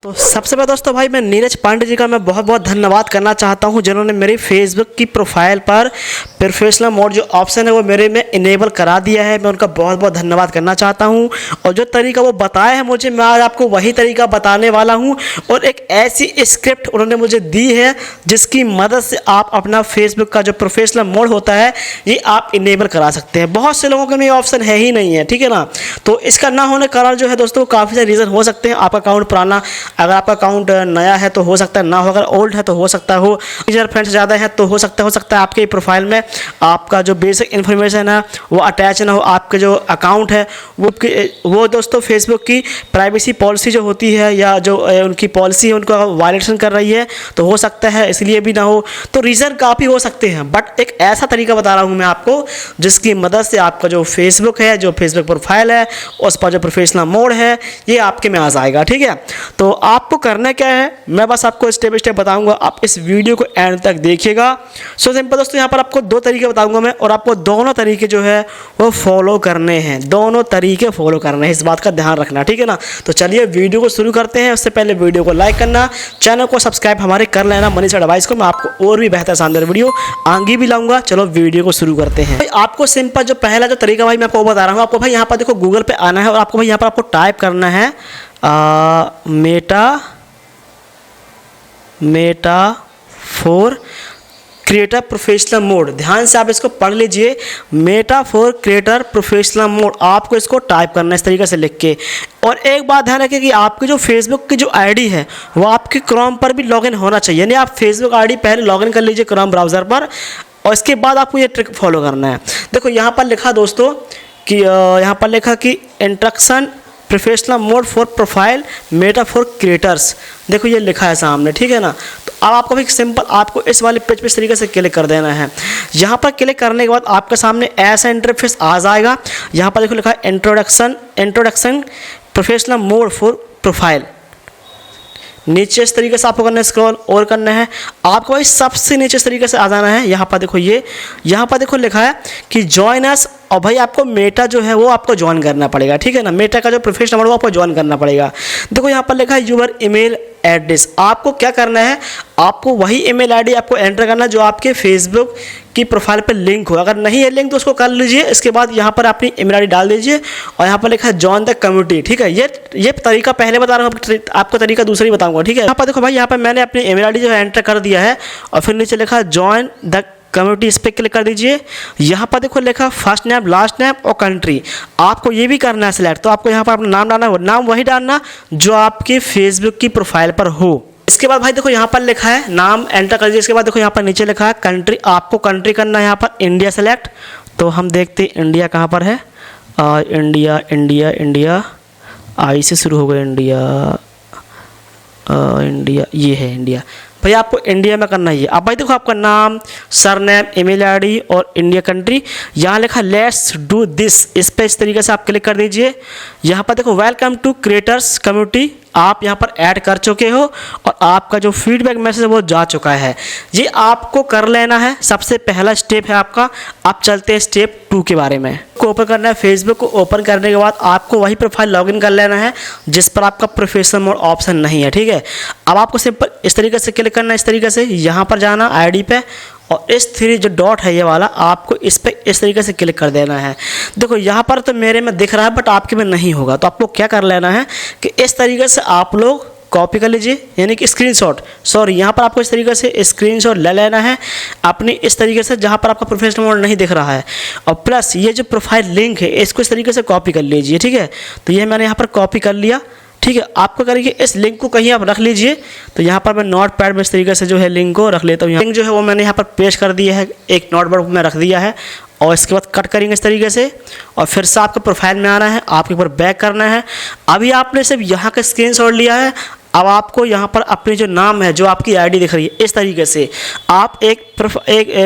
तो सबसे पहले दोस्तों भाई मैं नीरज पांडे जी का मैं बहुत बहुत धन्यवाद करना चाहता हूं जिन्होंने मेरी फेसबुक की प्रोफाइल पर प्रोफेशनल मोड जो ऑप्शन है वो मेरे में इनेबल करा दिया है। मैं उनका बहुत बहुत धन्यवाद करना चाहता हूं और जो तरीका वो बताया है मुझे, मैं आज आपको वही तरीका बताने वाला हूं और एक ऐसी स्क्रिप्ट उन्होंने मुझे दी है जिसकी मदद से आप अपना फेसबुक का जो प्रोफेशनल मोड होता है ये आप इनेबल करा सकते हैं। बहुत से लोगों के में ये ऑप्शन है ही नहीं है, ठीक है ना। तो इसका ना होने के कारण जो है दोस्तों काफ़ी सारे रीज़न हो सकते हैं। आपका अकाउंट पुराना, अगर आपका अकाउंट नया है तो हो सकता है ना हो, अगर ओल्ड है तो हो सकता हो, यूजर फ्रेंड्स ज़्यादा है तो हो सकता है आपके प्रोफाइल में आपका जो बेसिक इन्फॉर्मेशन है वो अटैच ना हो, आपके जो अकाउंट है वो दोस्तों फेसबुक की प्राइवेसी पॉलिसी जो होती है या जो उनकी पॉलिसी है उनका वायलेशन कर रही है, तो हो सकता है इसलिए भी ना हो। तो रीज़न काफ़ी हो सकते हैं, बट एक ऐसा तरीका बता रहा हूँ मैं आपको जिसकी मदद से आपका जो फेसबुक है, जो फेसबुक प्रोफाइल है, उस पर जो प्रोफेशनल मोड है ये आपके में आ जाएगा, ठीक है। तो आपको करना क्या है, मैं बस आपको स्टेप बाय स्टेप बताऊंगा, आप इस वीडियो को एंड तक देखिएगा। सो सिंपल दोस्तों, यहाँ पर आपको दो तरीके बताऊंगा मैं और आपको दोनों तरीके जो है वो फॉलो करने हैं, दोनों तरीके फॉलो करने हैं, इस बात का ध्यान रखना, ठीक है ना। तो चलिए वीडियो को शुरू करते हैं। उससे पहले वीडियो को लाइक करना, चैनल को सब्सक्राइब हमारे कर लेना मनीष एडवाइस को। मैं आपको और भी बेहतर शानदार वीडियो आगे भी लाऊंगा। चलो वीडियो को शुरू करते हैं। भाई आपको सिंपल जो पहला जो तरीका भाई मैं आपको बता रहा हूँ, आपको भाई यहाँ पर देखो गूगल पे आना है और आपको भाई यहाँ पर आपको टाइप करना है मेटा क्रिएटर प्रोफेशनल मोड। ध्यान से आप इसको पढ़ लीजिए, Meta for creator professional mode. आपको इसको टाइप करना है इस तरीके से लिख के। और एक बात ध्यान रखिए कि आपकी जो फेसबुक की जो आईडी है वो आपके क्रोम पर भी लॉगिन होना चाहिए, यानी आप फेसबुक आईडी पहले लॉगिन कर लीजिए क्रोम ब्राउज़र पर और इसके बाद आपको ये ट्रिक फॉलो करना है। देखो यहाँ पर लिखा दोस्तों कि यहाँ पर लिखा कि instruction professional mode for profile Meta for creators, देखो ये लिखा है सामने, ठीक है ना। तो अब आपको भी सिंपल आपको इस वाले पेज पे इस तरीके से क्लिक कर देना है। यहाँ पर क्लिक करने के बाद आपके सामने ऐसा इंटरफेस आ जाएगा। यहाँ पर देखो लिखा है introduction professional mode for profile. नीचे इस तरीके से आपको करना है, स्क्रॉल और करना है। आपको भाई सबसे नीचे इस तरीके से आ जाना है। यहाँ पर देखो यहाँ पर देखो लिखा है कि जॉइन अस, और भाई आपको मेटा जो है वो आपको ज्वाइन करना पड़ेगा, ठीक है ना। मेटा का जो प्रोफेशनल मोड वो आपको ज्वाइन करना पड़ेगा। देखो यहाँ पर लिखा है यूर ईमेल एड्रेस। आपको क्या करना है, आपको वही ईमेल आईडी आपको एंटर करना है जो आपके फेसबुक की प्रोफाइल पे लिंक हो। अगर नहीं है लिंक तो उसको कर लीजिए। इसके बाद यहाँ पर अपनी ईमेल आईडी डाल दीजिए और यहाँ पर लिखा है जॉइन द कम्युनिटी, ठीक है। ये तरीका पहले बता रहा हूँ, आपको तरीका दूसरा ही बताऊँगा, ठीक है। यहाँ पर देखो भाई यहाँ पर मैंने अपनी ईमेल आईडी जो है एंटर कर दिया है और फिर नीचे लिखा है जॉइन द कम्युनिटी, इस पर क्लिक कर दीजिए। यहाँ पर देखो लिखा फर्स्ट नेम, लास्ट नेम और कंट्री। आपको ये भी करना है सिलेक्ट। तो आपको यहाँ पर अपना नाम डालना है, नाम वही डालना जो आपके फेसबुक की प्रोफाइल पर हो। इसके बाद भाई देखो यहाँ पर लिखा है नाम एंटर कर दीजिए। इसके बाद देखो यहाँ पर नीचे लिखा है कंट्री, आपको कंट्री करना है यहाँ पर इंडिया सेलेक्ट। तो हम देखते हैं इंडिया कहाँ पर है। इंडिया आई से शुरू हो गया, इंडिया ये है इंडिया। भाई आपको इंडिया में करना है। अब भाई देखो आपका नाम, सरनेम, ईमेल आईडी और इंडिया कंट्री। यहाँ लिखा लेट्स डू दिस, इस पर इस तरीके से आप क्लिक कर दीजिए। यहाँ पर देखो वेलकम टू क्रिएटर्स कम्युनिटी, आप यहाँ पर ऐड कर चुके हो और आपका जो फीडबैक मैसेज है वो जा चुका है। ये आपको कर लेना है, सबसे पहला स्टेप है आपका। आप चलते हैं स्टेप 2 के बारे में। को ओपन करना है। फेसबुक को ओपन करने के बाद आपको वही प्रोफाइल लॉगिन कर लेना है जिस पर आपका प्रोफेशनल मोड ऑप्शन नहीं है, ठीक है। अब आपको सिंपल इस तरीके से क्लिक करना है, इस तरीके से यहाँ पर जाना आईडी पे और इस 3 जो डॉट है ये वाला, आपको इस पे इस तरीके से क्लिक कर देना है। देखो यहाँ पर तो मेरे में दिख रहा है बट आपके में नहीं होगा। तो आपको क्या कर लेना है कि इस तरीके से आप लोग कॉपी कर लीजिए, यानी कि यहाँ पर आपको इस तरीके से स्क्रीनशॉट ले लेना है अपनी इस तरीके से जहाँ पर आपका प्रोफेशनल मोड नहीं दिख रहा है। और प्लस ये जो प्रोफाइल लिंक है इसको इस तरीके से कॉपी कर लीजिए, ठीक है। तो ये मैंने यहाँ पर कॉपी कर लिया, ठीक है। आपको करेंगे इस लिंक को कहीं आप रख लीजिए। तो यहाँ पर मैं नोट पैड में इस तरीके से जो है लिंक को रख लेता हूँ। लिंक जो है वो मैंने यहाँ पर पेस्ट कर दिया है, एक नोटबुक में रख दिया है और इसके बाद कट करेंगे इस तरीके से और फिर से आपके प्रोफाइल में आना है, आपके ऊपर बैक करना है। अभी आपने सिर्फ यहाँ का स्क्रीनशॉट लिया है। अब आपको यहाँ पर अपने जो नाम है, जो आपकी आईडी दिख रही है, इस तरीके से आप एक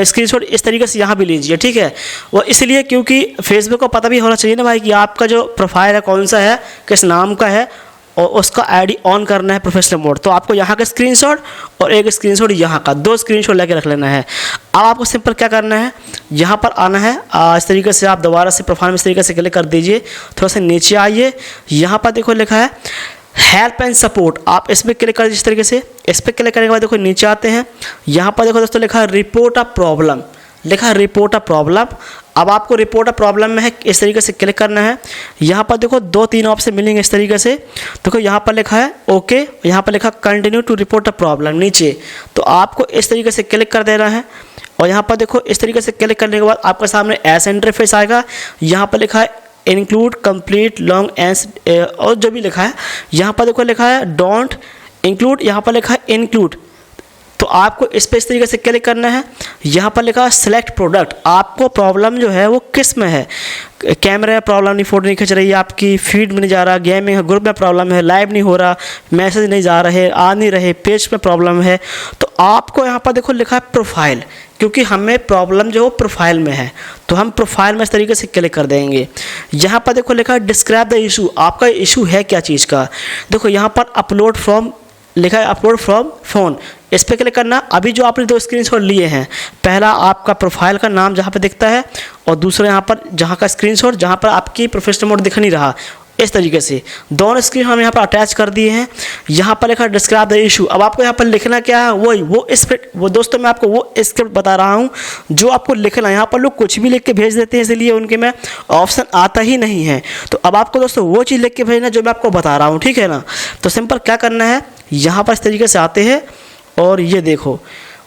स्क्रीनशॉट इस तरीके से यहाँ भी लीजिए, ठीक है। वो इसलिए क्योंकि फेसबुक को पता भी होना चाहिए ना भाई कि आपका जो प्रोफाइल है कौन सा है, किस नाम का है और उसका आईडी ऑन करना है प्रोफेशनल मोड। तो आपको यहाँ का स्क्रीनशॉट और एक स्क्रीनशॉट यहाँ का, 2 स्क्रीनशॉट लेके रख लेना है। अब आपको सिंपल क्या करना है, यहाँ पर आना है। इस तरीके से आप दोबारा से प्रोफाइल में इस तरीके से क्लिक कर दीजिए। थोड़ा सा नीचे आइए, यहाँ पर देखो लिखा है हेल्प एंड सपोर्ट, आप इस पर क्लिक कर इस तरीके से। इस पर क्लिक करने के बाद देखो नीचे आते हैं, यहाँ पर देखो दोस्तों लिखा है रिपोर्ट अ प्रॉब्लम, लिखा है रिपोर्ट अ प्रॉब्लम। अब आपको रिपोर्ट अ प्रॉब्लम में है इस तरीके से क्लिक करना है। यहाँ पर देखो 2-3 ऑप्शन मिलेंगे इस तरीके से। देखो यहाँ पर लिखा है ओके, यहाँ पर लिखा continue to report a problem नीचे, तो आपको इस तरीके से क्लिक कर देना है। और यहाँ पर देखो इस तरीके से क्लिक करने के बाद आपके सामने ऐसा इंटरफेस आएगा। यहाँ पर लिखा है इंक्लूड कंप्लीट लॉन्ग एंड और जो भी लिखा है, यहाँ पर देखो लिखा है डोंट इंक्लूड, यहाँ पर लिखा है इंक्लूड, तो आपको इस पर इस तरीके से क्लिक करना है। यहाँ पर लिखा है सेलेक्ट प्रोडक्ट, आपको प्रॉब्लम जो है वो किस में है, कैमरे में प्रॉब्लम नहीं, फ़ोटो नहीं खींच रही है आपकी, फीड में नहीं जा रहा, गेमिंग ग्रुप में प्रॉब्लम है, लाइव नहीं हो रहा, मैसेज नहीं जा रहे, आ नहीं रहे, पेज में प्रॉब्लम है, तो आपको यहाँ पर देखो लिखा है प्रोफाइल, क्योंकि हमें प्रॉब्लम जो प्रोफाइल में है, तो हम प्रोफाइल में इस तरीके से क्लिक कर देंगे। यहाँ पर देखो लिखा है डिस्क्राइब द इशू, आपका इशू है क्या चीज़ का। देखो यहाँ पर अपलोड फ्रॉम लिखा है अपलोड फ्रॉम फ़ोन, इस पर क्लिक करना। अभी जो आपने 2 स्क्रीनशॉट लिए हैं, पहला आपका प्रोफाइल का नाम जहाँ पे दिखता है, और दूसरा यहाँ पर जहाँ का स्क्रीनशॉट जहाँ पर आपकी प्रोफेशनल मोड दिख नहीं रहा, इस तरीके से दोनों स्क्रीन हम यहाँ पर अटैच कर दिए हैं। यहाँ पर लिखा डिस्क्राइब द इशू, अब आपको यहाँ पर लिखना क्या है, वो स्क्रिप्ट, वो दोस्तों मैं आपको वो स्क्रिप्ट बता रहा हूँ जो आपको लिखना है। यहाँ पर लोग कुछ भी लिख के भेज देते हैं, इसलिए उनके में ऑप्शन आता ही नहीं है। तो अब आपको दोस्तों वो चीज़ लिख के भेजना जो मैं आपको बता रहा हूँ, ठीक है ना। तो सिंपल क्या करना है, यहाँ पर इस तरीके से आते हैं और ये देखो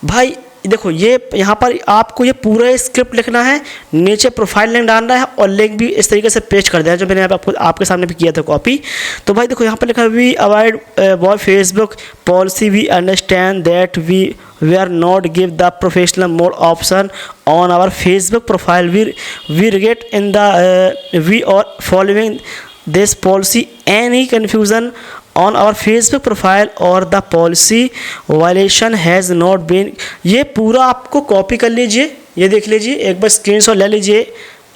भाई, देखो ये यहाँ पर आपको ये पूरा स्क्रिप्ट लिखना है, नीचे प्रोफाइल लिंक डालना है और लिंक भी इस तरीके से पेस्ट कर दिया है जो मैंने आपको आपके सामने भी किया था कॉपी। तो भाई देखो यहाँ पर लिखा है we avoid by Facebook policy, we understand that we are not give the professional mode option on our Facebook profile, we regret in the we are following this policy, any confusion on our Facebook profile और the policy violation has not been. ये पूरा आपको copy कर लीजिए, ये देख लीजिए, एक बार स्क्रीनशॉट ले लीजिए,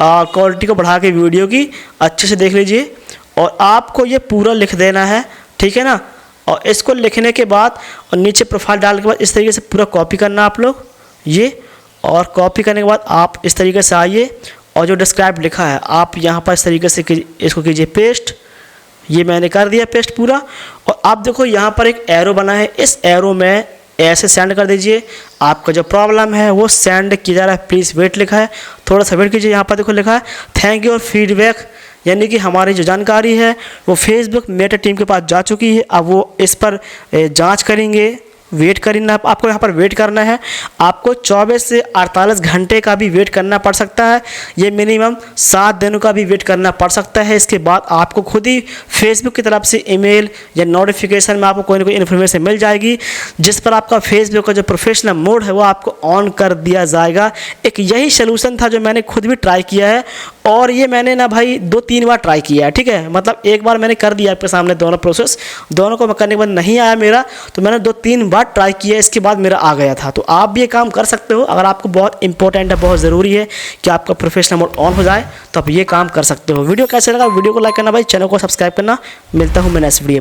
क्वालिटी को बढ़ा के वीडियो की अच्छे से देख लीजिए, और आपको ये पूरा लिख देना है, ठीक है ना। और इसको लिखने के बाद और नीचे प्रोफाइल डालने के बाद इस तरीके से पूरा कॉपी करना आप लोग ये, और कॉपी करने के बाद आप इस तरीके से आइए और जो डिस्क्राइब लिखा है आप यहाँ पर इस तरीके से इसको कीजिए पेस्ट। ये मैंने कर दिया पेस्ट पूरा, और आप देखो यहाँ पर एक एरो बना है, इस एरो में ऐसे सेंड कर दीजिए। आपका जो प्रॉब्लम है वो सेंड किया जा रहा है, प्लीज़ वेट लिखा है, थोड़ा सा वेट कीजिए। यहाँ पर देखो लिखा है थैंक यू और फीडबैक, यानी कि हमारी जो जानकारी है वो फेसबुक मेटा टीम के पास जा चुकी है, अब वो इस पर जांच करेंगे, वेट करना आपको यहाँ पर वेट करना है। आपको 24 से 48 घंटे का भी वेट करना पड़ सकता है, ये मिनिमम 7 दिनों का भी वेट करना पड़ सकता है। इसके बाद आपको खुद ही फेसबुक की तरफ से ईमेल या नोटिफिकेशन में आपको कोई ना कोई इन्फॉर्मेशन मिल जाएगी, जिस पर आपका फेसबुक का जो प्रोफेशनल मोड है वो आपको ऑन कर दिया जाएगा। एक यही सलूशन था जो मैंने खुद भी ट्राई किया है, और ये मैंने ना भाई 2-3 बार ट्राई किया है, ठीक है। मतलब एक बार मैंने कर दिया आपके सामने दोनों प्रोसेस, दोनों को करने के बाद नहीं आया मेरा, तो मैंने 2-3 बार ट्राई किया, इसके बाद मेरा आ गया था। तो आप भी ये काम कर सकते हो, अगर आपको बहुत इंपॉर्टेंट है, बहुत ज़रूरी है कि आपका प्रोफेशनल मोड ऑन हो जाए, तो आप ये काम कर सकते हो। वीडियो कैसे लगा, वीडियो को लाइक करना भाई, चैनल को सब्सक्राइब करना। मिलता हूँ मैं नेक्स्ट वीडियो पर।